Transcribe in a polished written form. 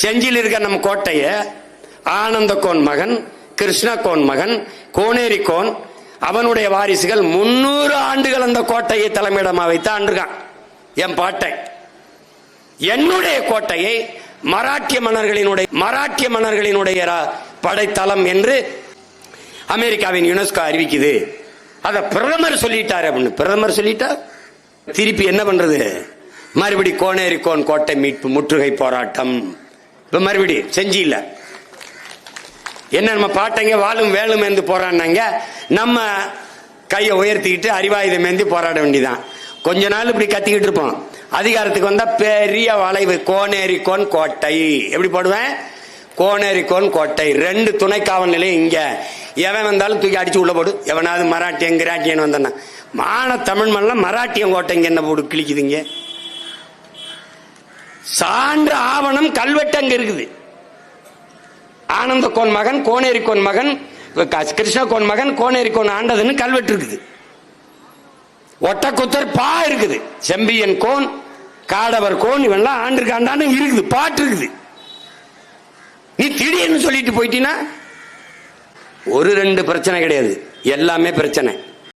செஞ்சியில் இருக்க நம்ம கோட்டைய ஆனந்த கோன் மகன், கிருஷ்ண கோன் மகன், கோனேரி கோன் அவனுடைய வாரிசுகள் 300 ஆண்டுகள் அந்த கோட்டையை தலைமையிடமா வைத்து ஆண்டிருக்கான். என் பாட்டை, என்னுடைய கோட்டையை மராட்டிய மன்னர்களினுடைய படைத்தளம் என்று அமெரிக்காவின் யுனெஸ்கோ அறிவிக்குது. அத பிரதமர் சொல்லிட்டாரு அப்படின்னு. பிரதமர் சொல்லிட்டா திருப்பி என்ன பண்றது? மறுபடி கோனேரி கோன் கோட்டை மீட்பு முற்றுகை போராட்டம். இப்ப மறுபடி செஞ்சியில என்ன நம்ம பாட்டைங்க வாழும் வேலும் என்று போராடினாங்க. நம்ம கையை உயர்த்திக்கிட்டு அறிவாயுதம் ஏந்தி போராட வேண்டியதான். கொஞ்ச நாள் இப்படி கத்திக்கிட்டு இருப்போம். அதிகாரத்துக்கு வந்தா பெரிய வளைவு, கோனேரி கோன் கோட்டை. எப்படி போடுவேன்? கோனேரி கோன் கோட்டை. 2 துணை காவல் நிலையம் இங்க. எவன் வந்தாலும் தூக்கி அடிச்சு உள்ள போடு. எவனாவது மராட்டியன் கிராட்டியன் வந்தானா மான தமிழ் மண்ண மராட்டியன் கோட்டைங்க என்ன போடு கிழிக்குதுங்க. சான்று ஆவணம் கல்வெட்டு அங்க இருக்குது. ஆனந்த கோன் மகன், கோனேரி கோன் மகன், கிருஷ்ண கோன் மகன், கோனேரி கோன் ஆண்டதுன்னு கல்வெட்டு இருக்குது. ஒட்டக்குத்தர் பா இருக்குது. செம்பியன் கோன், காடவர் கோன் இவெல்லாம் ஆண்டிருக்காண்டான்னு இருக்குது, பாட்டு இருக்குது. நீ திடீர்னு சொல்லிட்டு போயிட்டீங்கன்னா 1-2 பிரச்சனை கிடையாது, எல்லாமே பிரச்சனை.